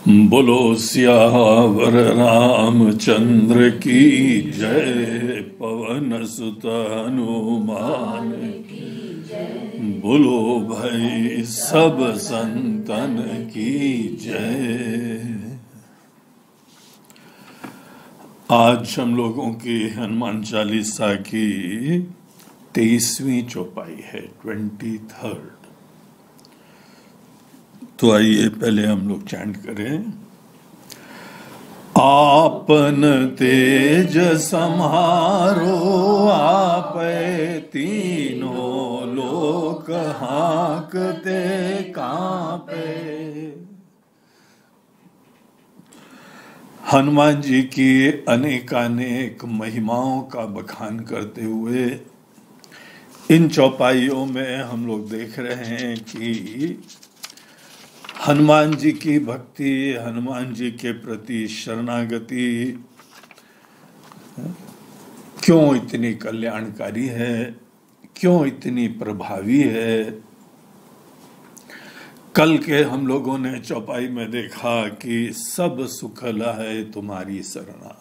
बोलो सियावर रामचंद्र की जय। पवन सुत हनुमान बोलो भाई सब संतन की जय। आज हम लोगों की हनुमान चालीसा की 23वीं चौपाई है, 23rd। तो आइए पहले हम लोग चैंट करें। आपन तेज सम्हारो आपे तीनों लोक हांकते कांपे। हनुमान जी की अनेकानेक महिमाओं का बखान करते हुए इन चौपाइयों में हम लोग देख रहे हैं कि हनुमान जी की भक्ति, हनुमान जी के प्रति शरणागति क्यों इतनी कल्याणकारी है, क्यों इतनी प्रभावी है। कल के हम लोगों ने चौपाई में देखा कि सब सुखल है तुम्हारी शरणा।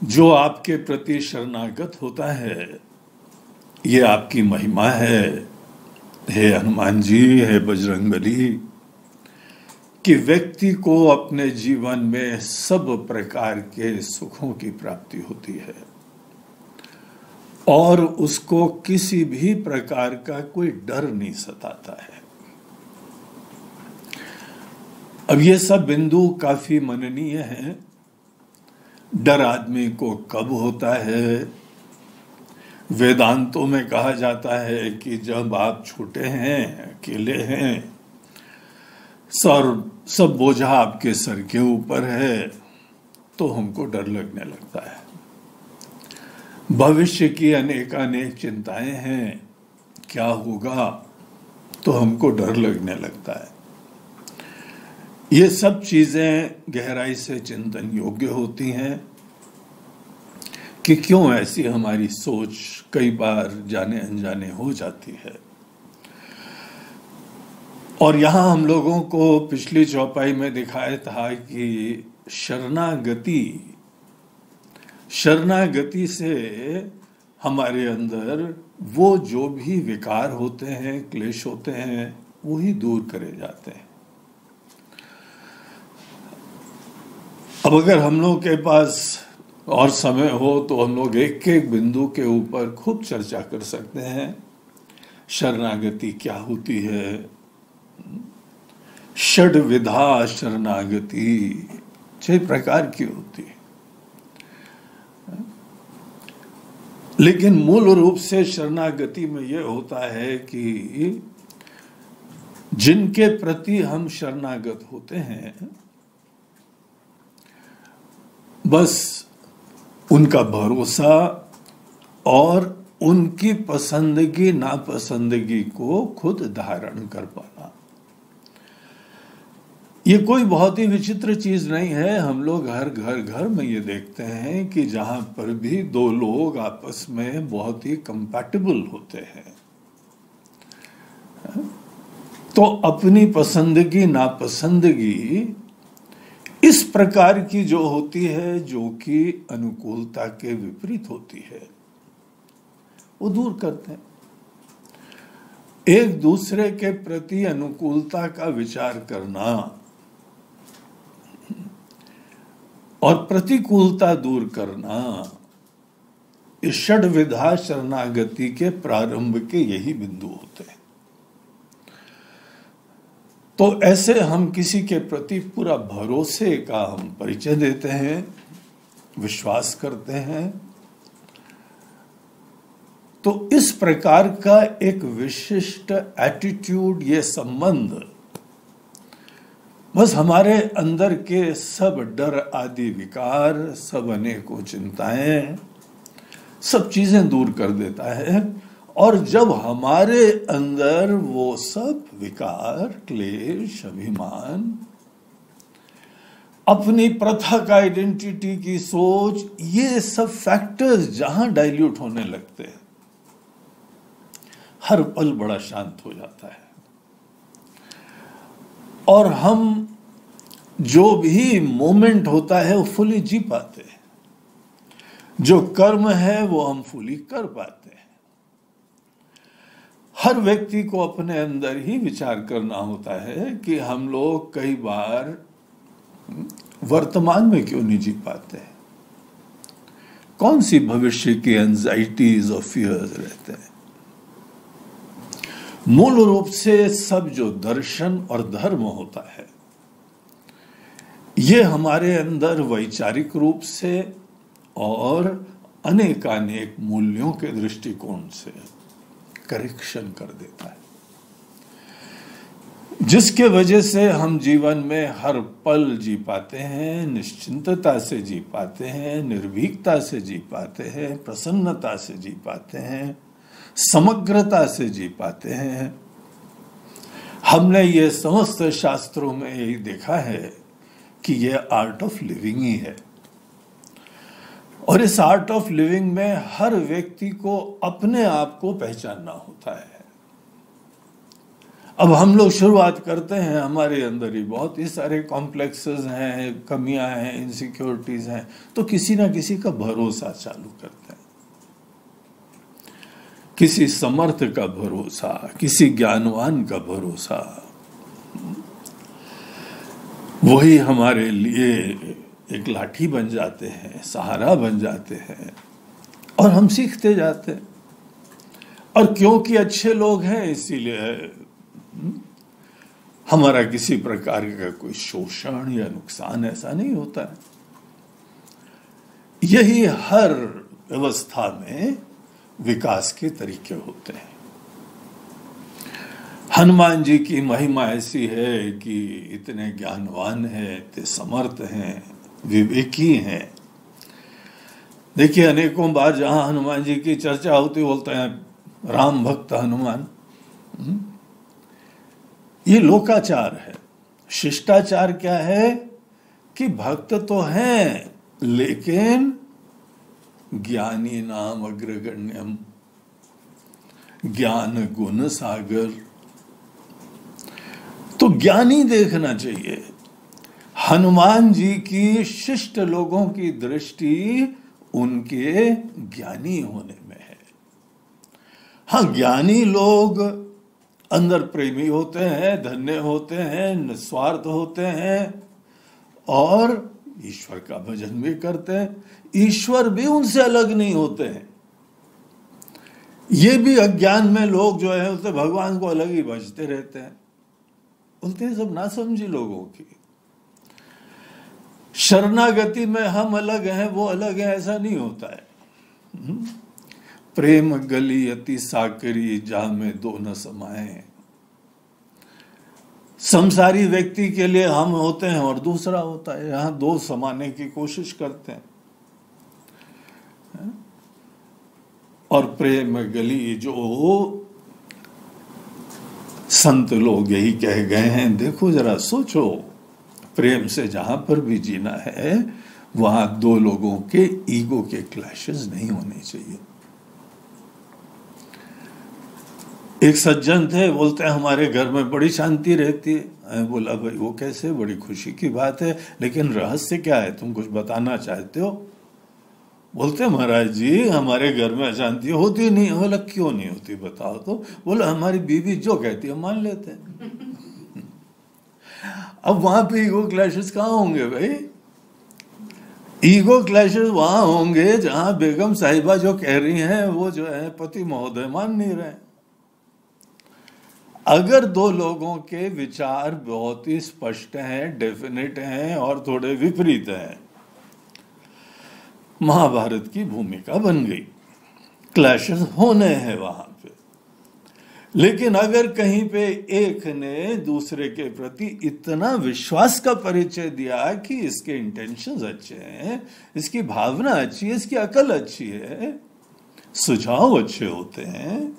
जो आपके प्रति शरणागत होता है, ये आपकी महिमा है, हे हनुमान जी, हे बजरंगबली, कि व्यक्ति को अपने जीवन में सब प्रकार के सुखों की प्राप्ति होती है और उसको किसी भी प्रकार का कोई डर नहीं सताता है। अब ये सब बिंदु काफी मननीय हैं। डर आदमी को कब होता है? वेदांतों में कहा जाता है कि जब आप छोटे हैं, अकेले हैं, सब बोझा आपके सर के ऊपर है, तो हमको डर लगने लगता है। भविष्य की अनेकानेक चिंताएं हैं, क्या होगा, तो हमको डर लगने लगता है। ये सब चीजें गहराई से चिंतन योग्य होती हैं कि क्यों ऐसी हमारी सोच कई बार जाने अनजाने हो जाती है। और यहां हम लोगों को पिछली चौपाई में दिखाया था कि शरणागति से हमारे अंदर वो जो भी विकार होते हैं, क्लेश होते हैं, वही दूर करे जाते हैं। अब अगर हम लोग के पास और समय हो तो हम लोग एक एक बिंदु के ऊपर खूब चर्चा कर सकते हैं। शरणागति क्या होती है, षड्विधा शरणागति 6 प्रकार की होती है, लेकिन मूल रूप से शरणागति में यह होता है कि जिनके प्रति हम शरणागत होते हैं, बस उनका भरोसा और उनकी पसंदगी नापसंदगी को खुद धारण कर पाना। ये कोई बहुत ही विचित्र चीज नहीं है। हम लोग हर घर में ये देखते हैं कि जहां पर भी दो लोग आपस में बहुत ही कंपैटिबल होते हैं, तो अपनी पसंदगी नापसंदगी इस प्रकार की जो होती है, जो कि अनुकूलता के विपरीत होती है, वो दूर करते हैं। एक दूसरे के प्रति अनुकूलता का विचार करना और प्रतिकूलता दूर करना, इस षड्विधा शरणागति के प्रारंभ के यही बिंदु होते हैं। तो ऐसे हम किसी के प्रति पूरा भरोसे का हम परिचय देते हैं, विश्वास करते हैं। तो इस प्रकार का एक विशिष्ट एटीट्यूड, ये संबंध, बस हमारे अंदर के सब डर आदि विकार, सब अनेकों चिंताएं, सब चीजें दूर कर देता है। और जब हमारे अंदर वो सब विकार, क्लेश, अभिमान, अपनी पृथक आइडेंटिटी की सोच, ये सब फैक्टर्स जहां डाइल्यूट होने लगते हैं, हर पल बड़ा शांत हो जाता है। और हम जो भी मोमेंट होता है वो फुली जी पाते हैं, जो कर्म है वो हम फुली कर पाते हैं। हर व्यक्ति को अपने अंदर ही विचार करना होता है कि हम लोग कई बार वर्तमान में क्यों नहीं जी पाते हैं, कौन सी भविष्य की एंजाइटीज और फियर्स रहते हैं। मूल रूप से सब जो दर्शन और धर्म होता है ये हमारे अंदर वैचारिक रूप से और अनेकानेक मूल्यों के दृष्टिकोण से करेक्शन कर देता है, जिसके वजह से हम जीवन में हर पल जी पाते हैं, निश्चिंतता से जी पाते हैं, निर्भीकता से जी पाते हैं, प्रसन्नता से जी पाते हैं, समग्रता से जी पाते हैं। हमने ये समस्त शास्त्रों में यही देखा है कि ये आर्ट ऑफ लिविंग ही है, और इस आर्ट ऑफ लिविंग में हर व्यक्ति को अपने आप को पहचानना होता है। अब हम लोग शुरुआत करते हैं, हमारे अंदर ही बहुत ही सारे कॉम्प्लेक्सेस हैं, कमियां हैं, इनसिक्योरिटीज हैं, तो किसी ना किसी का भरोसा चालू करते हैं, किसी समर्थ का भरोसा, किसी ज्ञानवान का भरोसा। वही हमारे लिए एक लाठी बन जाते हैं, सहारा बन जाते हैं, और हम सीखते जाते हैं। और क्योंकि अच्छे लोग हैं इसीलिए हमारा किसी प्रकार का कोई शोषण या नुकसान ऐसा नहीं होता है। यही हर व्यवस्था में विकास के तरीके होते हैं। हनुमान जी की महिमा ऐसी है कि इतने ज्ञानवान हैं, इतने समर्थ हैं, विवेकी हैं। देखिए, अनेकों बार जहां हनुमान जी की चर्चा होती बोलते हैं राम भक्त हनुमान। ये लोकाचार है। शिष्टाचार क्या है कि भक्त तो हैं लेकिन ज्ञानी नाम अग्रगण्यम, ज्ञान गुण सागर। तो ज्ञानी देखना चाहिए। हनुमान जी की शिष्ट लोगों की दृष्टि उनके ज्ञानी होने में है। हाँ, ज्ञानी लोग अंदर प्रेमी होते हैं, धन्य होते हैं, निस्वार्थ होते हैं और ईश्वर का भजन भी करते हैं। ईश्वर भी उनसे अलग नहीं होते हैं। ये भी अज्ञान में लोग जो है उससे भगवान को अलग ही भजते रहते हैं। बोलते हैं सब नासमझी लोगों की। शरणागति में हम अलग हैं, वो अलग है, ऐसा नहीं होता है। प्रेम गली अति साकरी जा में दो न समाए। संसारी व्यक्ति के लिए हम होते हैं और दूसरा होता है, यहां दो समाने की कोशिश करते हैं। और प्रेम गली जो संत लोग यही कह गए हैं, देखो जरा सोचो, प्रेम से जहां पर भी जीना है वहां दो लोगों के ईगो के क्लैशेस नहीं होने चाहिए। एक सज्जन थे, बोलते हैं हमारे घर में बड़ी शांति रहती है। बोला भाई वो कैसे, बड़ी खुशी की बात है, लेकिन रहस्य क्या है, तुम कुछ बताना चाहते हो? बोलते महाराज जी हमारे घर में अशांति होती नहीं। बोला क्यों नहीं होती बताओ तो। बोला हमारी बीवी जो कहती है मान लेते हैं। अब वहां पे ईगो क्लैशेस कहाँ होंगे भाई? ईगो क्लैशेस वहां होंगे जहां बेगम साहिबा जो कह रही हैं वो जो है पति महोदय मान नहीं रहे। अगर दो लोगों के विचार बहुत ही स्पष्ट हैं, डेफिनेट हैं और थोड़े विपरीत हैं, महाभारत की भूमिका बन गई। क्लैशेस होने हैं वहां पे। लेकिन अगर कहीं पे एक ने दूसरे के प्रति इतना विश्वास का परिचय दिया कि इसके इंटेंशंस अच्छे हैं, इसकी भावना अच्छी है, इसकी अकल अच्छी है, सुझाव अच्छे होते हैं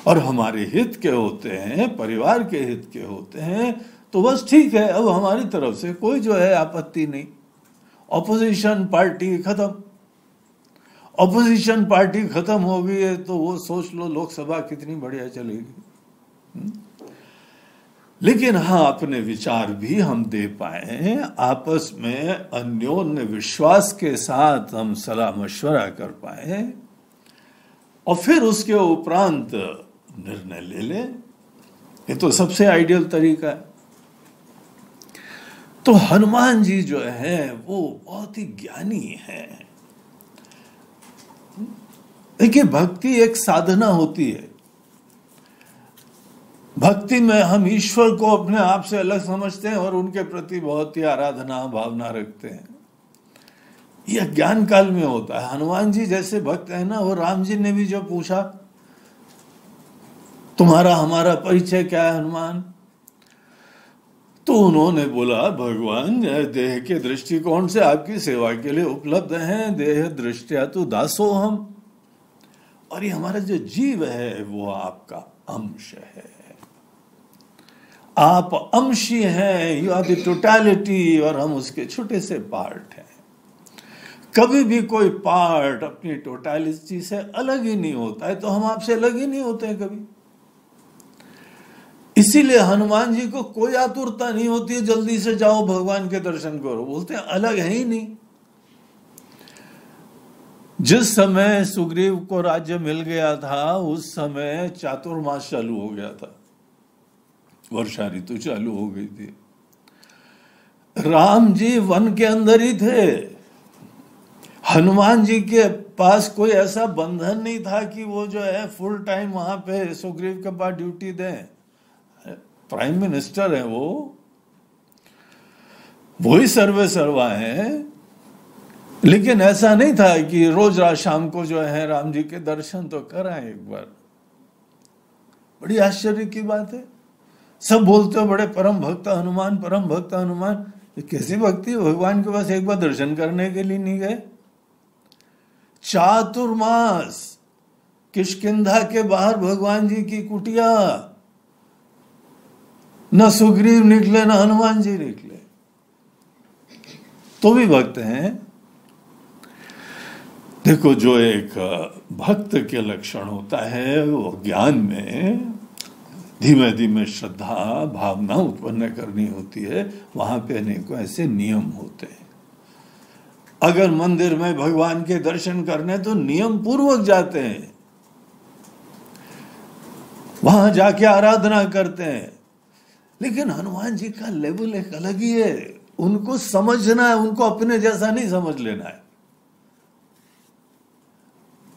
और हमारे हित के होते हैं, परिवार के हित के होते हैं, तो बस ठीक है, अब हमारी तरफ से कोई जो है आपत्ति नहीं। ऑपोजिशन पार्टी खत्म। ऑपोजिशन पार्टी खत्म हो गई है तो वो सोच लो लोकसभा कितनी बढ़िया चलेगी। लेकिन हाँ, अपने विचार भी हम दे पाए, आपस में अन्योन्य विश्वास के साथ हम सलाह मशवरा कर पाए और फिर उसके उपरांत निर्णय ले लें। ये तो सबसे आइडियल तरीका है। तो हनुमान जी जो है वो बहुत ही ज्ञानी है। देखिए, भक्ति एक साधना होती है। भक्ति में हम ईश्वर को अपने आप से अलग समझते हैं और उनके प्रति बहुत ही आराधना भावना रखते हैं। यह ज्ञान काल में होता है। हनुमान जी जैसे भक्त है ना, वो राम जी ने भी जो पूछा, तुम्हारा हमारा परिचय क्या है हनुमान, तो उन्होंने बोला, भगवान देह के दृष्टिकोण से आपकी सेवा के लिए उपलब्ध हैं, देह दृष्टिया तो दासो हम, और ये हमारा जो जीव है वो आपका अंश है। आप अंशी हैं, यू आर द टोटलिटी, और हम उसके छोटे से पार्ट हैं। कभी भी कोई पार्ट अपनी टोटलिटी से अलग ही नहीं होता है, तो हम आपसे अलग ही नहीं होते हैं कभी। इसीलिए हनुमान जी को कोई आतुरता नहीं होती है, जल्दी से जाओ भगवान के दर्शन करो, बोलते हैं अलग है ही नहीं। जिस समय सुग्रीव को राज्य मिल गया था, उस समय चातुर्मास चालू हो गया था, वर्षा ऋतु चालू हो गई थी। राम जी वन के अंदर ही थे। हनुमान जी के पास कोई ऐसा बंधन नहीं था कि वो जो है फुल टाइम वहां पे सुग्रीव के पास ड्यूटी दें। प्राइम मिनिस्टर है वो ही सर्वे सर्वा है। लेकिन ऐसा नहीं था कि रोज रात शाम को जो है राम जी के दर्शन तो कराएं एक बार। बड़ी आश्चर्य की बात है। सब बोलते हो बड़े परम भक्त हनुमान, परम भक्त हनुमान। ये कैसी भक्ति? भगवान के पास एक बार दर्शन करने के लिए नहीं गए। चातुर्मास किष्किंधा के बाहर भगवान जी की कुटिया, न सुग्रीव निकले न हनुमान जी निकले, तो भी भक्त हैं। देखो, जो एक भक्त के लक्षण होता है वो ज्ञान में धीमे धीमे श्रद्धा भावना उत्पन्न करनी होती है। वहां पे अनेकों ऐसे नियम होते हैं। अगर मंदिर में भगवान के दर्शन करने तो नियम पूर्वक जाते हैं, वहां जाके आराधना करते हैं। लेकिन हनुमान जी का लेवल एक अलग ही है। उनको समझना है, उनको अपने जैसा नहीं समझ लेना है।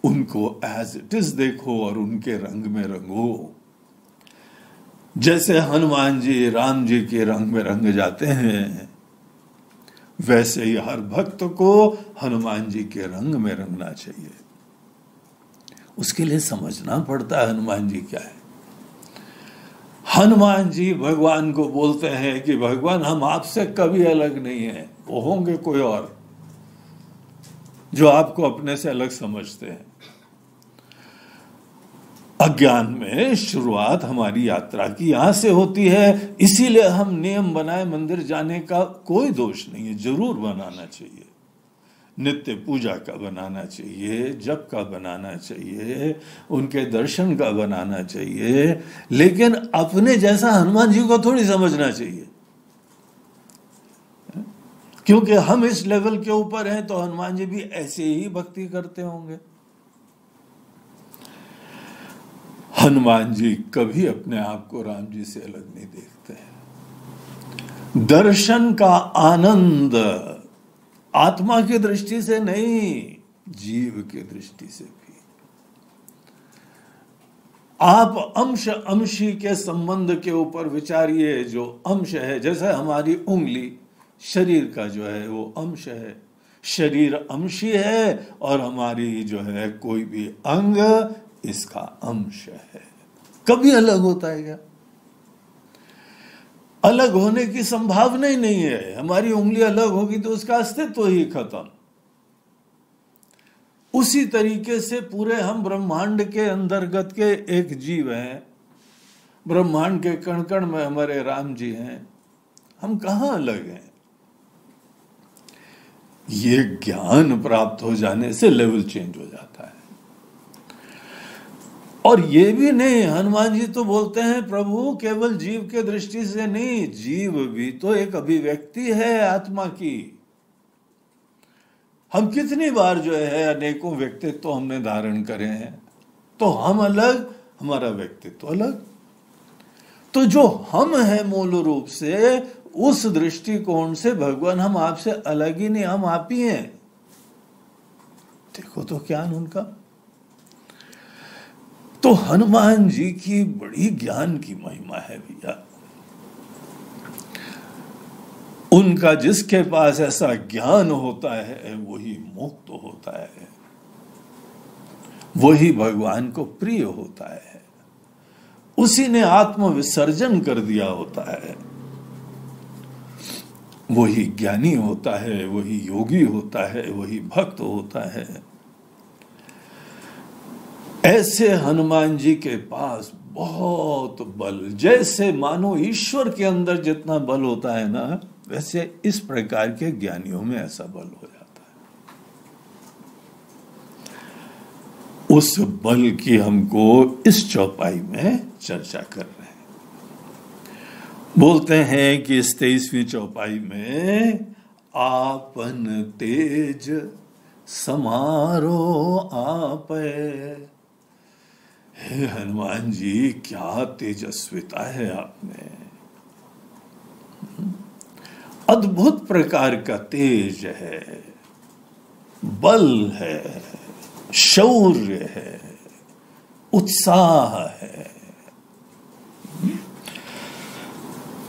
उनको एज इट इज देखो और उनके रंग में रंगो। जैसे हनुमान जी राम जी के रंग में रंग जाते हैं, वैसे ही हर भक्त को हनुमान जी के रंग में रंगना चाहिए। उसके लिए समझना पड़ता है हनुमान जी क्या है। हनुमान जी भगवान को बोलते हैं कि भगवान हम आपसे कभी अलग नहीं है, वो होंगे कोई और जो आपको अपने से अलग समझते हैं। अज्ञान में शुरुआत हमारी यात्रा की यहां से होती है। इसीलिए हम नियम बनाए मंदिर जाने का कोई दोष नहीं है, जरूर बनाना चाहिए। नित्य पूजा का बनाना चाहिए, जप का बनाना चाहिए, उनके दर्शन का बनाना चाहिए। लेकिन अपने जैसा हनुमान जी को थोड़ी समझना चाहिए, क्योंकि हम इस लेवल के ऊपर हैं तो हनुमान जी भी ऐसे ही भक्ति करते होंगे। हनुमान जी कभी अपने आप को राम जी से अलग नहीं देखते हैं। दर्शन का आनंद आत्मा की दृष्टि से नहीं, जीव की दृष्टि से भी। आप अंश अंशी के संबंध के ऊपर विचारिए। जो अंश है, जैसे हमारी उंगली शरीर का जो है वो अंश है, शरीर अंशी है, और हमारी जो है कोई भी अंग इसका अंश है। कभी अलग होता है क्या? अलग होने की संभावना ही नहीं है। हमारी उंगली अलग होगी तो उसका अस्तित्व ही खत्म। उसी तरीके से पूरे हम ब्रह्मांड के अंतर्गत के एक जीव हैं। ब्रह्मांड के कण कण में हमारे राम जी हैं। हम कहां अलग हैं? ये ज्ञान प्राप्त हो जाने से लेवल चेंज हो जाता है। और ये भी नहीं, हनुमान जी तो बोलते हैं प्रभु केवल जीव के दृष्टि से नहीं, जीव भी तो एक अभिव्यक्ति है आत्मा की। हम कितनी बार जो है अनेकों व्यक्तित्व तो हमने धारण करे हैं, तो हम अलग, हमारा व्यक्तित्व अलग। तो जो हम हैं मूल रूप से, उस दृष्टिकोण से भगवान हम आपसे अलग ही नहीं, हम आप ही हैं। देखो तो ज्ञान उनका। तो हनुमान जी की बड़ी ज्ञान की महिमा है भैया। उनका जिसके पास ऐसा ज्ञान होता है वही मुक्त होता है, वही भगवान को प्रिय होता है, उसी ने आत्म विसर्जन कर दिया होता है, वही ज्ञानी होता है, वही योगी होता है, वही भक्त होता है। ऐसे हनुमान जी के पास बहुत बल, जैसे मानो ईश्वर के अंदर जितना बल होता है ना, वैसे इस प्रकार के ज्ञानियों में ऐसा बल हो जाता है। उस बल की हमको इस चौपाई में चर्चा कर रहे हैं। बोलते हैं कि इस 23वीं चौपाई में आपन तेज समारो आप। हे हनुमान जी, क्या तेजस्विता है आप में, अद्भुत प्रकार का तेज है, बल है, शौर्य है, उत्साह है,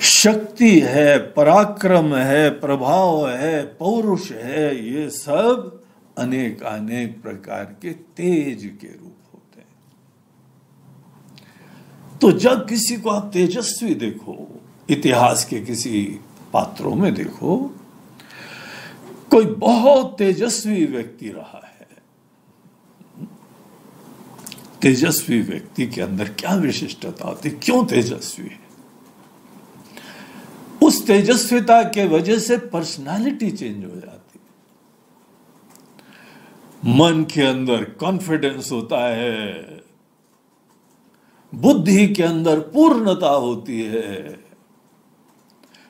शक्ति है, पराक्रम है, प्रभाव है, पौरुष है। ये सब अनेक अनेक प्रकार के तेज के रूप होते हैं। तो जब किसी को आप तेजस्वी देखो, इतिहास के किसी पात्रों में देखो, कोई बहुत तेजस्वी व्यक्ति रहा है, तेजस्वी व्यक्ति के अंदर क्या विशिष्टता होती, क्यों तेजस्वी है? उस तेजस्विता के वजह से पर्सनालिटी चेंज हो जाती, मन के अंदर कॉन्फिडेंस होता है, बुद्धि के अंदर पूर्णता होती है,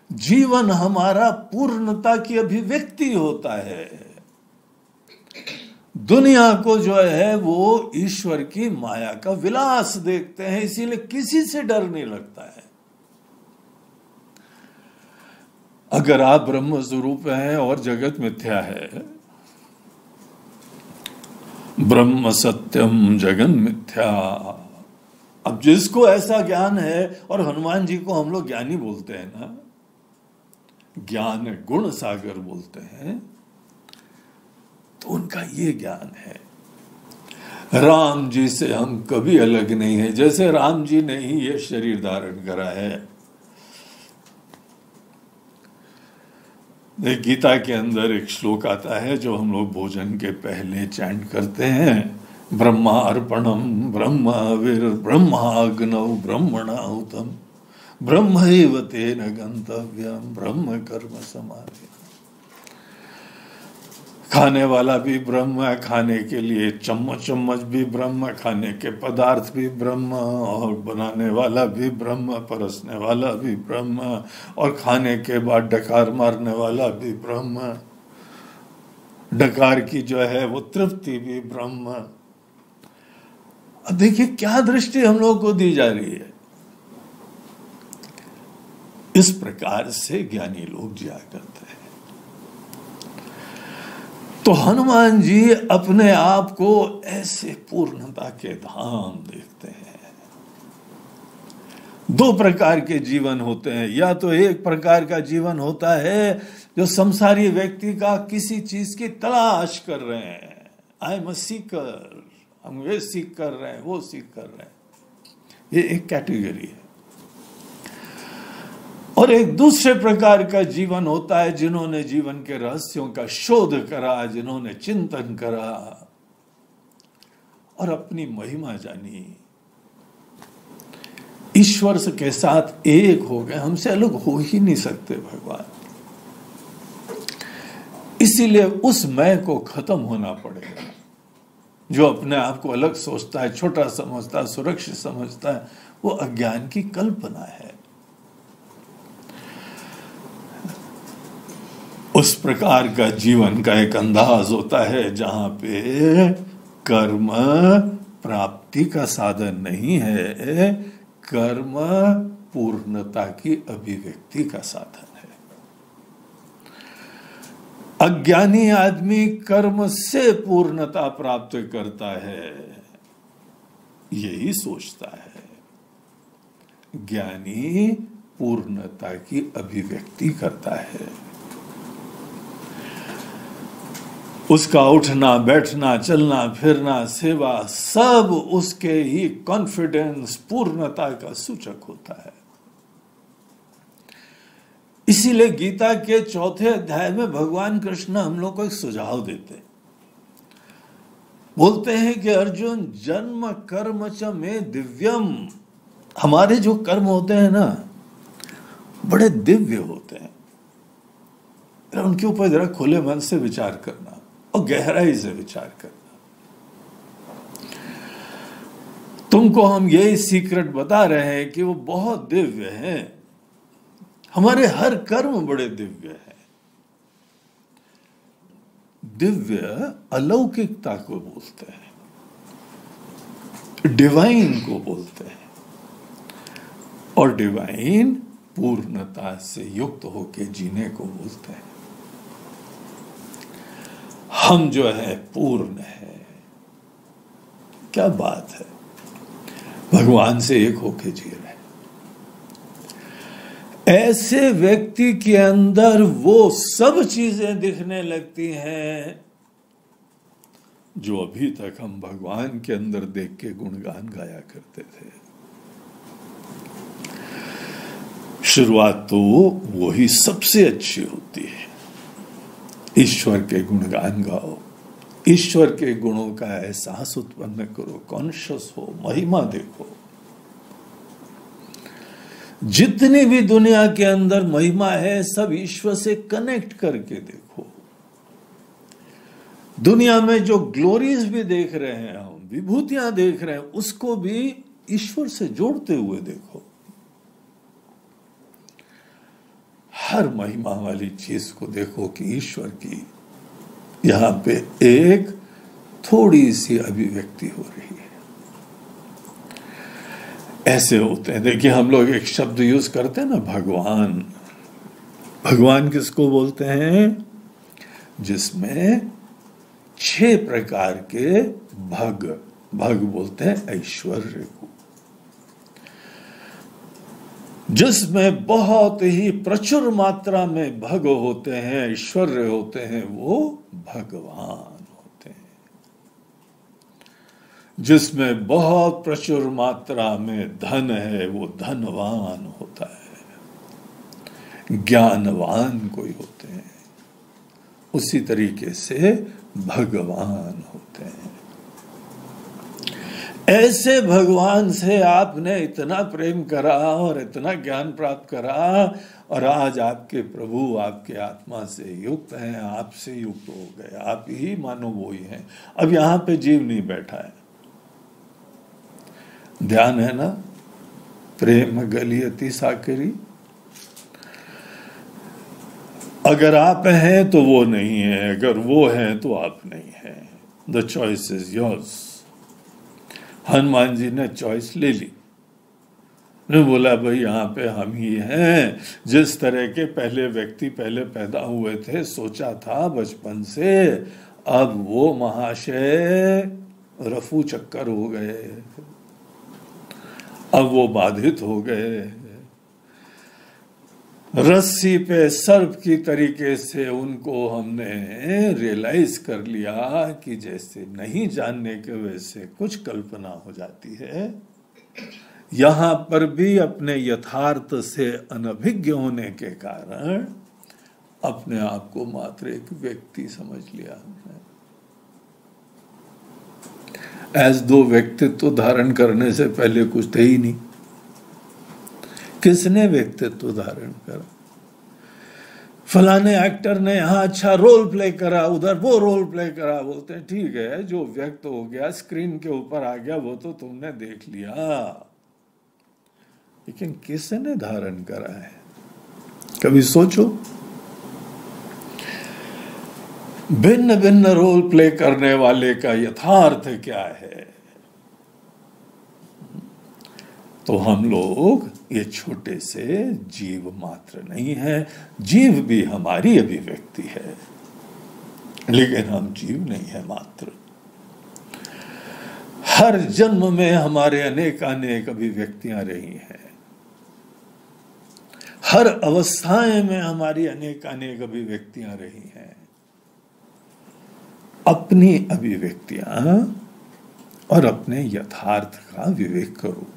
जीवन हमारा पूर्णता की अभिव्यक्ति होता है। दुनिया को जो है वो ईश्वर की माया का विलास देखते हैं, इसीलिए किसी से डर नहीं लगता है। अगर आप ब्रह्म स्वरूप हैं और जगत मिथ्या है, ब्रह्म सत्यम जगन मिथ्या, अब जिसको ऐसा ज्ञान है, और हनुमान जी को हम लोग ज्ञानी बोलते हैं ना, ज्ञान गुण सागर बोलते हैं, तो उनका ये ज्ञान है। राम जी से हम कभी अलग नहीं है, जैसे राम जी ने ही ये शरीर धारण करा है। गीता के अंदर एक श्लोक आता है जो हम लोग भोजन के पहले चैंट करते हैं, ब्रह्मार्पणम ब्रह्मवीर ब्रह्माग्नौ ब्रह्मणाहुतम ब्रह्मैव तेन गंतव्यम ब्रह्म कर्म समाधि। खाने वाला भी ब्रह्म है, खाने के लिए चम्मच भी ब्रह्म, खाने के पदार्थ भी ब्रह्म, और बनाने वाला भी ब्रह्म, परसने वाला भी ब्रह्म, और खाने के बाद डकार मारने वाला भी ब्रह्म, डकार की जो है वो तृप्ति भी ब्रह्म। अब देखिए क्या दृष्टि हम लोगों को दी जा रही है। इस प्रकार से ज्ञानी लोग जिया करते हैं। तो हनुमान जी अपने आप को ऐसे पूर्णता के धाम देखते हैं। दो प्रकार के जीवन होते हैं, या तो एक प्रकार का जीवन होता है जो संसारी व्यक्ति का किसी चीज की तलाश कर रहे हैं, आई एम अ सीकर, हम ये सीख कर रहे हैं, वो सीख कर रहे हैं, ये एक कैटेगरी है। और एक दूसरे प्रकार का जीवन होता है जिन्होंने जीवन के रहस्यों का शोध करा, जिन्होंने चिंतन करा और अपनी महिमा जानी, ईश्वर के साथ एक हो गए, हमसे अलग हो ही नहीं सकते भगवान। इसीलिए उस मैं को खत्म होना पड़ेगा। जो अपने आप को अलग सोचता है, छोटा समझता है, सुरक्षित समझता है, वो अज्ञान की कल्पना है। उस प्रकार का जीवन का एक अंदाज होता है जहां पे कर्म प्राप्ति का साधन नहीं है, कर्म पूर्णता की अभिव्यक्ति का साधन है। अज्ञानी आदमी कर्म से पूर्णता प्राप्त करता है, यही सोचता है। ज्ञानी पूर्णता की अभिव्यक्ति करता है। उसका उठना बैठना, चलना फिरना, सेवा, सब उसके ही कॉन्फिडेंस, पूर्णता का सूचक होता है। इसीलिए गीता के 4थे अध्याय में भगवान कृष्ण हम लोग को एक सुझाव देते हैं। बोलते हैं कि अर्जुन, जन्म कर्म च में दिव्यम। हमारे जो कर्म होते हैं ना, बड़े दिव्य होते हैं। उनके ऊपर जरा खुले मन से विचार करना और गहराई से विचार करना। तुमको हम यही सीक्रेट बता रहे हैं कि वो बहुत दिव्य हैं। हमारे हर कर्म बड़े दिव्य हैं। दिव्य अलौकिकता को बोलते हैं, डिवाइन को बोलते हैं, और डिवाइन पूर्णता से युक्त होके जीने को बोलते हैं। हम जो है पूर्ण है। क्या बात है, भगवान से एक होके जी रहे। ऐसे व्यक्ति के अंदर वो सब चीजें दिखने लगती हैं जो अभी तक हम भगवान के अंदर देख के गुणगान गाया करते थे। शुरुआत तो वही सबसे अच्छी होती है। ईश्वर के गुणगान गाओ, ईश्वर के गुणों का एहसास उत्पन्न करो, कॉन्शियस हो, महिमा देखो। जितनी भी दुनिया के अंदर महिमा है, सब ईश्वर से कनेक्ट करके देखो। दुनिया में जो ग्लोरीज भी देख रहे हैं, हम विभूतियां देख रहे हैं, उसको भी ईश्वर से जोड़ते हुए देखो। हर महिमा वाली चीज को देखो कि ईश्वर की यहां पे एक थोड़ी सी अभिव्यक्ति हो रही है। ऐसे होते हैं, देखिए हम लोग एक शब्द यूज करते हैं ना, भगवान। भगवान किसको बोलते हैं? जिसमें 6 प्रकार के भग बोलते हैं ऐश्वर्य को। जिसमें बहुत ही प्रचुर मात्रा में भग होते हैं, ऐश्वर्य होते हैं, वो भगवान होते हैं। जिसमें बहुत प्रचुर मात्रा में धन है, वो धनवान होता है, ज्ञानवान कोई होते हैं। उसी तरीके से भगवान होते हैं। ऐसे भगवान से आपने इतना प्रेम करा और इतना ज्ञान प्राप्त करा, और आज आपके प्रभु आपके आत्मा से युक्त हैं, आपसे युक्त हो गए। आप ही मानो वो ही हैं। अब यहां पे जीव नहीं बैठा है। ध्यान है ना, प्रेम गलियति साकरी। अगर आप हैं तो वो नहीं है, अगर वो है तो आप नहीं है। The choice is yours. Hanuman ji ने चॉइस ले ली, ने बोला भाई यहाँ पे हम ही हैं। जिस तरह के पहले व्यक्ति पहले पैदा हुए थे, सोचा था बचपन से, अब वो महाशय रफू चक्कर हो गए, अब वो बाधित हो गए। रस्सी पे सर्प की तरीके से उनको हमने रियलाइज कर लिया कि जैसे नहीं जानने के वजह से कुछ कल्पना हो जाती है, यहां पर भी अपने यथार्थ से अनभिज्ञ होने के कारण अपने आप को मात्र एक व्यक्ति समझ लिया हमने। एज दो व्यक्तित्व धारण करने से पहले कुछ थे ही नहीं। किसने व्यक्तित्व धारण करा? फलाने एक्टर ने यहाँ अच्छा रोल प्ले करा, उधर वो रोल प्ले करा। बोलते हैं ठीक है, जो व्यक्त हो गया स्क्रीन के ऊपर आ गया वो तो तुमने देख लिया, लेकिन किसने धारण करा है? कभी सोचो। भिन्न भिन्न रोल प्ले करने वाले का यथार्थ क्या है? तो हम लोग ये छोटे से जीव मात्र नहीं है। जीव भी हमारी अभिव्यक्ति है, लेकिन हम जीव नहीं है मात्र। हर जन्म में हमारे अनेक अनेक अभिव्यक्तियां रही हैं। हर अवस्थाएं में हमारी अनेक अनेक अभिव्यक्तियां रही हैं। अपनी अभिव्यक्तियां और अपने यथार्थ का विवेक करो।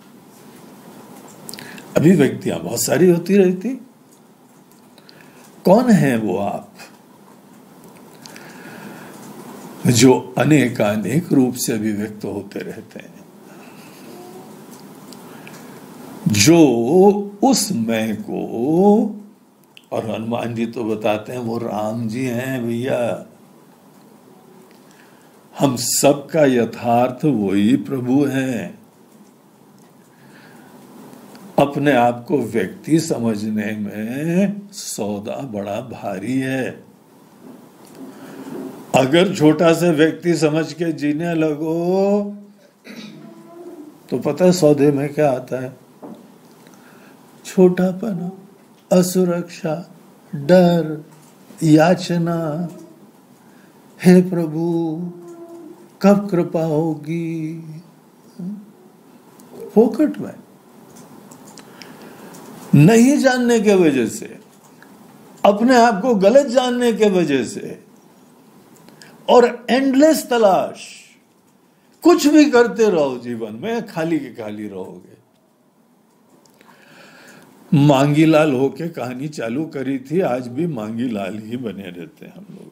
अभिव्यक्तियां बहुत सारी होती रहती। कौन है वो आप जो अनेकानेक रूप से अभिव्यक्त होते रहते हैं, जो उस मैं को, और हनुमान जी तो बताते हैं वो राम जी हैं भैया। हम सबका यथार्थ वही प्रभु हैं। अपने आप को व्यक्ति समझने में सौदा बड़ा भारी है। अगर छोटा सा व्यक्ति समझ के जीने लगो तो पता है सौदे में क्या आता है? छोटापन, असुरक्षा, डर, याचना। हे प्रभु कब कृपा होगी? फोकट में नहीं जानने के वजह से, अपने आप को गलत जानने के वजह से, और एंडलेस तलाश। कुछ भी करते रहो जीवन में, खाली के खाली रहोगे। मांगी लाल होके कहानी चालू करी थी, आज भी मांगी लाल ही बने रहते हैं हम लोग।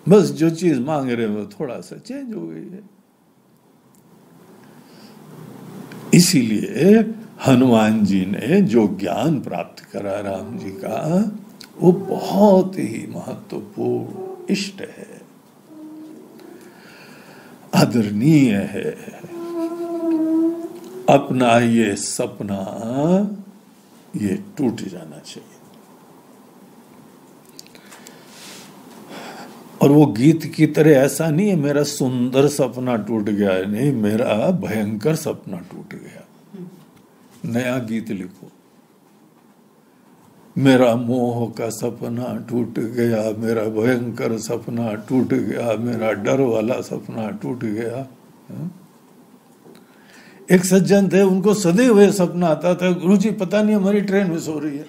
बस जो चीज मांग रहे हो थोड़ा सा चेंज हो गई है। इसीलिए हनुमान जी ने जो ज्ञान प्राप्त करा राम जी का, वो बहुत ही महत्वपूर्ण इष्ट है, आदरणीय है। अपना ये सपना ये टूट जाना चाहिए। और वो गीत की तरह ऐसा नहीं है मेरा सुंदर सपना टूट गया है, नहीं, मेरा भयंकर सपना टूट गया। नया गीत लिखो, मेरा मोह का सपना टूट गया, मेरा भयंकर सपना टूट गया, मेरा डर वाला सपना टूट गया। एक सज्जन थे, उनको सदे हुए सपना आता था, गुरुजी पता नहीं हमारी ट्रेन मिस हो रही है।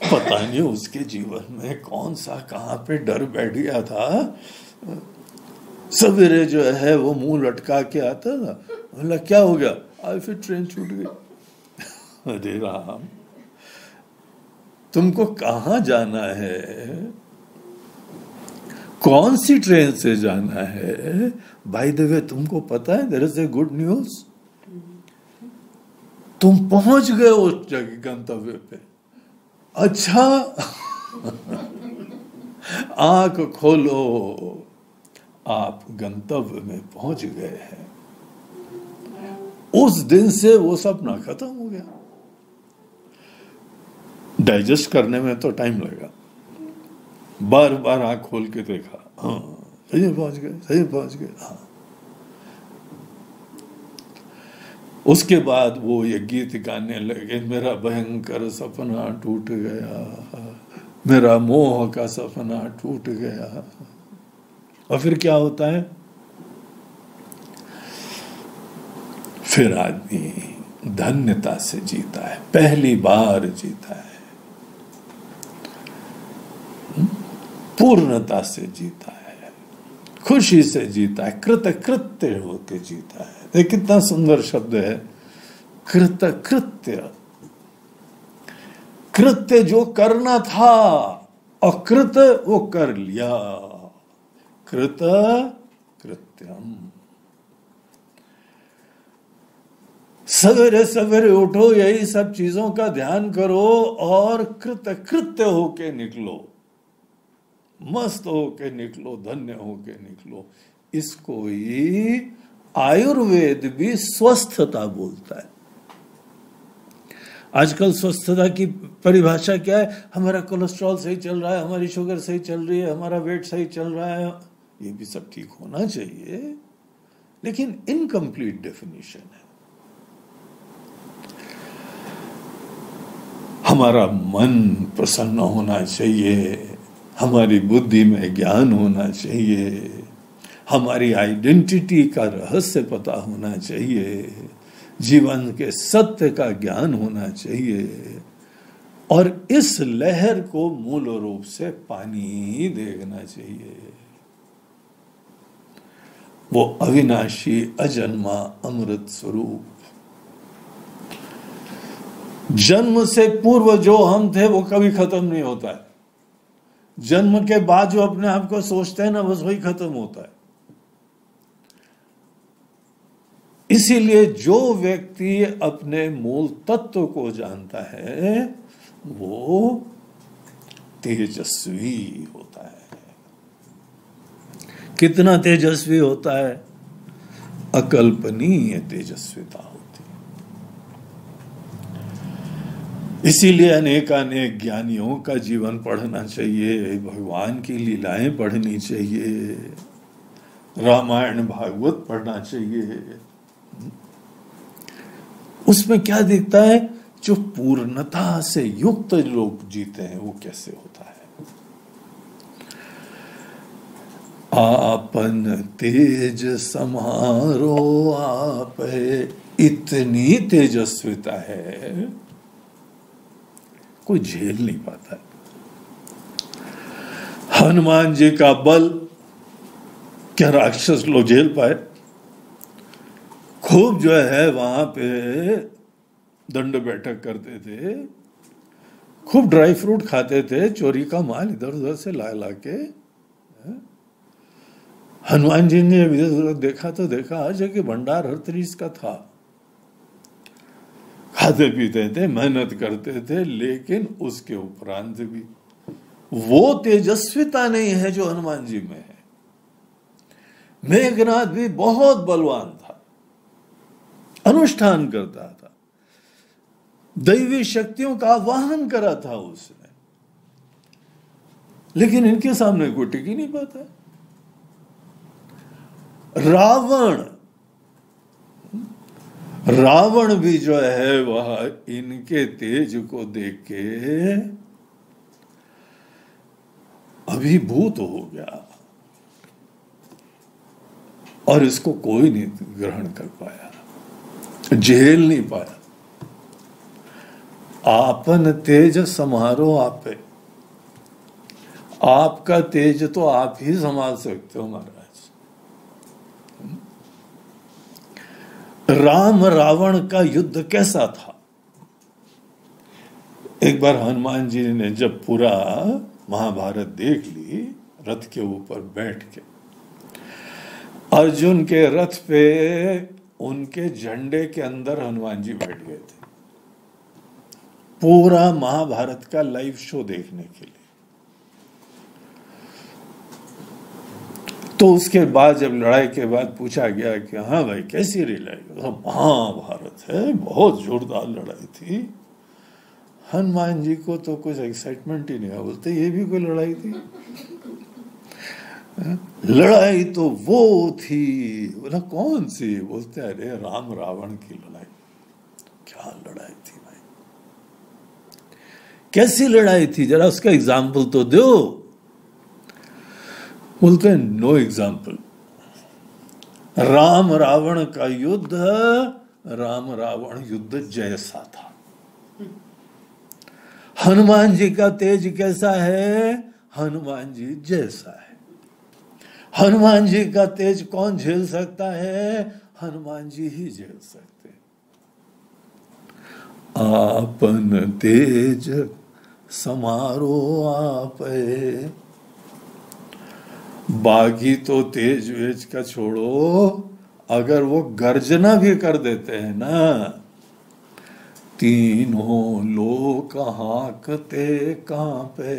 पता नहीं उसके जीवन में कौन सा कहां पे डर बैठ गया था। सवेरे जो है वो मुंह लटका के आता था, बोला क्या हो गया? आज फिर ट्रेन छूट गई। अरे राम, तुमको कहां जाना है? कौन सी ट्रेन से जाना है? बाय द वे तुमको पता है there is a good news, तुम पहुंच गए उस जगह गंतव्य पे। अच्छा आंख खोलो, आप गंतव्य में पहुंच गए हैं। उस दिन से वो सपना खत्म हो गया। डाइजेस्ट करने में तो टाइम लगा, बार बार आंख खोल के देखा, हाँ सही पहुंच गए, सही पहुंच गए। हाँ, उसके बाद वो ये गीत गाने लगे, मेरा भयंकर सपना टूट गया, मेरा मोह का सपना टूट गया। और फिर क्या होता है? फिर आदमी धन्यता से जीता है, पहली बार जीता है, पूर्णता से जीता है, खुशी से जीता है, कृतकृत्य होके जीता है। ये कितना सुंदर शब्द है, कृतकृत्य। कृत्य जो करना था और कृत वो कर लिया, कृत कृत्यम। सवेरे सवेरे उठो, यही सब चीजों का ध्यान करो और कृत्य होके निकलो, मस्त होके निकलो, धन्य होके निकलो। इसको ही आयुर्वेद भी स्वस्थता बोलता है। आजकल स्वस्थता की परिभाषा क्या है? हमारा कोलेस्ट्रॉल सही चल रहा है, हमारी शुगर सही चल रही है, हमारा वेट सही चल रहा है। ये भी सब ठीक होना चाहिए, लेकिन इनकम्प्लीट डेफिनेशन है। हमारा मन प्रसन्न होना चाहिए, हमारी बुद्धि में ज्ञान होना चाहिए, हमारी आइडेंटिटी का रहस्य पता होना चाहिए, जीवन के सत्य का ज्ञान होना चाहिए, और इस लहर को मूल रूप से पानी ही देखना चाहिए। वो अविनाशी, अजन्मा, अमृत स्वरूप। जन्म से पूर्व जो हम थे वो कभी खत्म नहीं होता है। जन्म के बाद जो अपने आप को सोचते हैं ना, बस वही खत्म होता है। इसीलिए जो व्यक्ति अपने मूल तत्व को जानता है वो तेजस्वी होता है। कितना तेजस्वी होता है? अकल्पनीय तेजस्विता होती है। इसीलिए अनेकानेक ज्ञानियों का जीवन पढ़ना चाहिए, भगवान की लीलाएं पढ़नी चाहिए, रामायण भागवत पढ़ना चाहिए। उसमें क्या दिखता है? जो पूर्णता से युक्त लोग जीते हैं वो कैसे होता है। आपन तेज समारो आप है, इतनी तेजस्विता है कोई झेल नहीं पाता है। हनुमान जी का बल क्या राक्षस लोग झेल पाए? खूब जो है वहां पे दंड बैठक करते थे, खूब ड्राई फ्रूट खाते थे, चोरी का माल इधर उधर से ला ला के। हनुमान जी ने इधर देखा तो देखा हर जगह भंडार हर तरीके का था। खाते पीते थे, मेहनत करते थे, लेकिन उसके उपरांत भी वो तेजस्विता नहीं है जो हनुमान जी में है। मेघनाथ भी बहुत बलवान था, अनुष्ठान करता था, दैवी शक्तियों का आवाहन करा था उसने, लेकिन इनके सामने कोई टिक ही नहीं पाता। रावण भी जो है वह इनके तेज को देख के अभिभूत हो गया और इसको कोई नहीं ग्रहण कर पाया, झेल नहीं पाया। आपन तेज समारो आपे, आपका तेज तो आप ही संभाल सकते हो महाराज। राम रावण का युद्ध कैसा था? एक बार हनुमान जी ने जब पूरा महाभारत देख ली, रथ के ऊपर बैठ के, अर्जुन के रथ पे उनके झंडे के अंदर हनुमान जी बैठ गए थे पूरा महाभारत का लाइव शो देखने के लिए। तो उसके बाद जब लड़ाई के बाद पूछा गया कि हाँ भाई कैसी रही लड़ाई? महाभारत है, बहुत जोरदार लड़ाई थी। हनुमान जी को तो कुछ एक्साइटमेंट ही नहीं हुआ, बोलते ये भी कोई लड़ाई थी? लड़ाई तो वो थी। बोला कौन सी? बोलते अरे राम रावण की लड़ाई। क्या लड़ाई थी भाई, कैसी लड़ाई थी? जरा उसका एग्जाम्पल तो दो। बोलते हैं नो एग्जाम्पल। राम रावण का युद्ध राम रावण युद्ध जैसा था। हनुमान जी का तेज कैसा है? हनुमान जी जैसा है। हनुमान जी का तेज कौन झेल सकता है? हनुमान जी ही झेल सकते। आपन तेज समारो आपे। बागी तो तेज वेज का छोड़ो, अगर वो गर्जना भी कर देते हैं ना तीनों लोक हाँकते कांपे।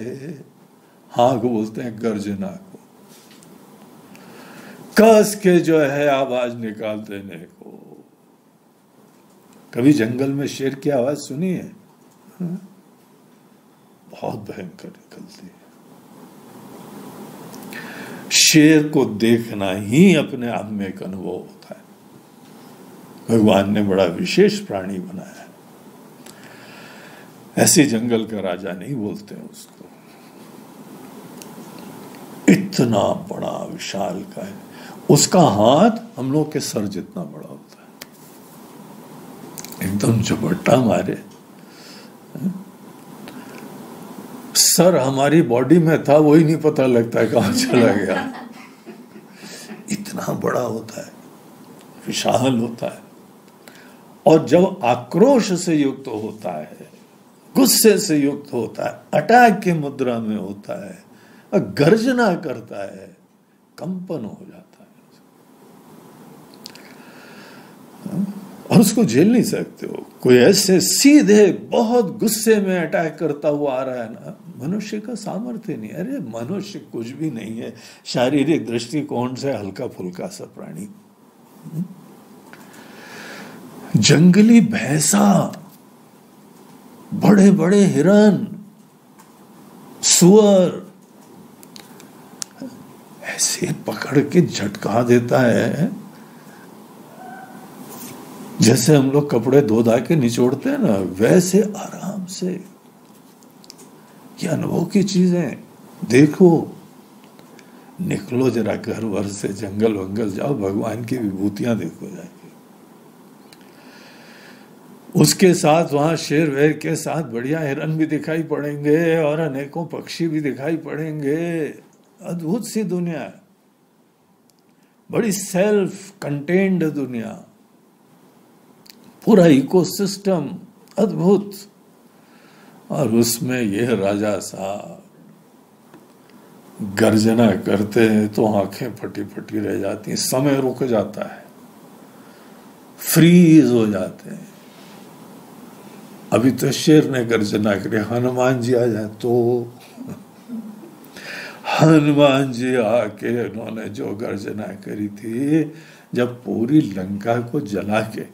हाँक बोलते हैं गर्जना को, कस के जो है आवाज निकाल देने को। कभी जंगल में शेर की आवाज सुनी है? बहुत भयंकर निकलती है। शेर को देखना ही अपने आप में एक अनुभव होता है। भगवान ने बड़ा विशेष प्राणी बनाया है। ऐसे जंगल का राजा नहीं बोलते हैं उसको। इतना बड़ा विशाल का है, उसका हाथ हम लोग के सर जितना बड़ा होता है, एकदम झपट्टा मारे। सर हमारी बॉडी में था, वही नहीं पता लगता है कहां चला गया। इतना बड़ा होता है, विशाल होता है। और जब आक्रोश से युक्त होता है, गुस्से से युक्त होता है, अटैक की मुद्रा में होता है, और गर्जना करता है, कंपन हो जाता है। और उसको झेल नहीं सकते हो। कोई ऐसे सीधे बहुत गुस्से में अटैक करता हुआ आ रहा है ना, मनुष्य का सामर्थ्य नहीं। अरे मनुष्य कुछ भी नहीं है, शारीरिक दृष्टिकोण से हल्का फुल्का सा प्राणी। जंगली भैंसा, बड़े बड़े हिरन, सुअर ऐसे पकड़ के झटका देता है, जैसे हम लोग कपड़े धो धा के निचोड़ते हैं ना, वैसे आराम से। ये अनुभव की चीजें देखो। निकलो जरा घर वर से, जंगल वंगल जाओ, भगवान की विभूतियां देखो जाके। उसके साथ वहां शेर वेर के साथ बढ़िया हिरन भी दिखाई पड़ेंगे और अनेकों पक्षी भी दिखाई पड़ेंगे। अद्भुत सी दुनिया है, बड़ी सेल्फ कंटेन्ड दुनिया, पूरा इकोसिस्टम अद्भुत। और उसमें यह राजा साहब गर्जना करते हैं तो आंखें फटी फटी रह जाती हैं, समय रुक जाता है, फ्रीज हो जाते हैं। अभी तो शेर ने गर्जना करी, हनुमान जी आ जाए तो। हनुमान जी आके उन्होंने जो गर्जना करी थी, जब पूरी लंका को जला के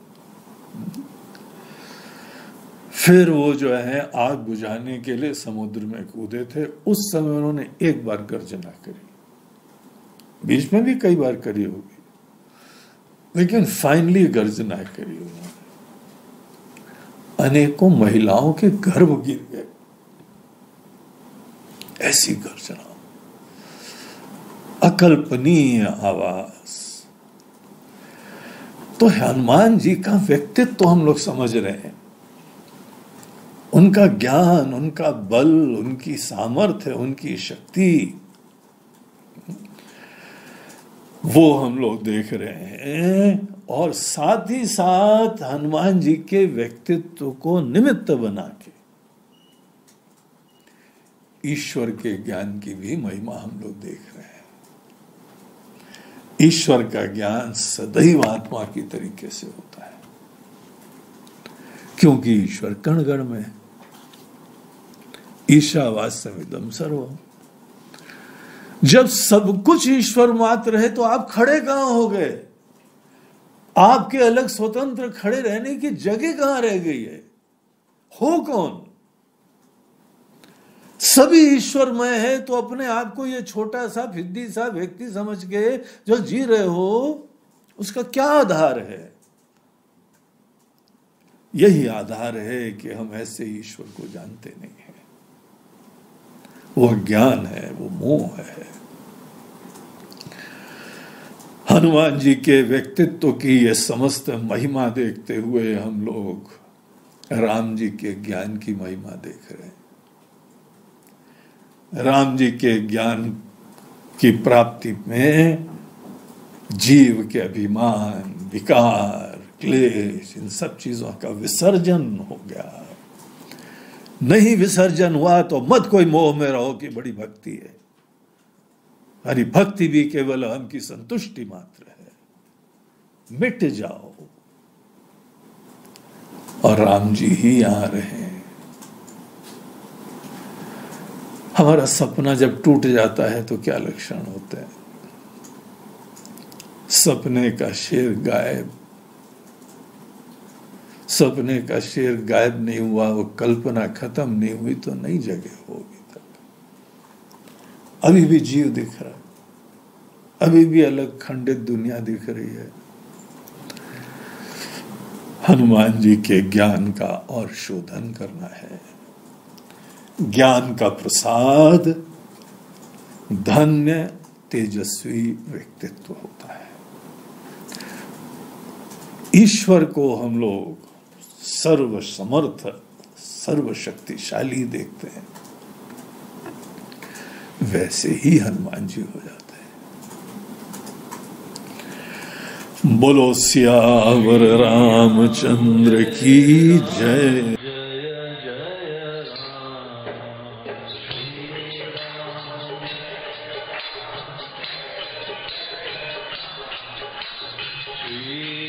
फिर वो जो है आग बुझाने के लिए समुद्र में कूदे थे, उस समय उन्होंने एक बार गर्जना करी। बीच में भी कई बार करी होगी, लेकिन फाइनली गर्जना करी उन्होंने। अनेकों महिलाओं के गर्भ गिर गए, ऐसी गर्जना, अकल्पनीय आवाज। तो हनुमान जी का व्यक्तित्व तो हम लोग समझ रहे हैं, उनका ज्ञान, उनका बल, उनकी सामर्थ्य, उनकी शक्ति, वो हम लोग देख रहे हैं। और साथ ही साथ हनुमान जी के व्यक्तित्व को निमित्त बना के ईश्वर के ज्ञान की भी महिमा हम लोग देख रहे हैं। ईश्वर का ज्ञान सदैव आत्मा की तरीके से होता है, क्योंकि ईश्वर कण कण में है। ईशावास्यमिदं सर्वम्। जब सब कुछ ईश्वर मात्र है तो आप खड़े कहां हो गए? आपके अलग स्वतंत्र खड़े रहने की जगह कहां रह गई है? हो कौन? सभी ईश्वरमय है, तो अपने आप को ये छोटा सा फिद्दी सा व्यक्ति समझ के जो जी रहे हो, उसका क्या आधार है? यही आधार है कि हम ऐसे ईश्वर को जानते नहीं हैं। वो ज्ञान है, वो मोह है। हनुमान जी के व्यक्तित्व की ये समस्त महिमा देखते हुए हम लोग राम जी के ज्ञान की महिमा देख रहे हैं। राम जी के ज्ञान की प्राप्ति में जीव के अभिमान, विकार, क्लेश, इन सब चीजों का विसर्जन हो गया। नहीं विसर्जन हुआ तो मत कोई मोह में रहो कि बड़ी भक्ति है। हरि भक्ति भी केवल हम की संतुष्टि मात्र है। मिट जाओ, और राम जी ही आ रहे हैं। हमारा सपना जब टूट जाता है तो क्या लक्षण होते हैं? सपने का शेर गायब। सपने का शेर गायब नहीं हुआ, वो कल्पना खत्म नहीं हुई तो नई जगह होगी तक। अभी भी जीव दिख रहा है, अभी भी अलग खंडित दुनिया दिख रही है। हनुमान जी के ज्ञान का और शोधन करना है। ज्ञान का प्रसाद धन्य तेजस्वी व्यक्तित्व होता है। ईश्वर को हम लोग सर्वसमर्थ सर्वशक्तिशाली देखते हैं, वैसे ही हनुमान जी हो जाते हैं। बोलो सियावर रामचंद्र की जय। श्री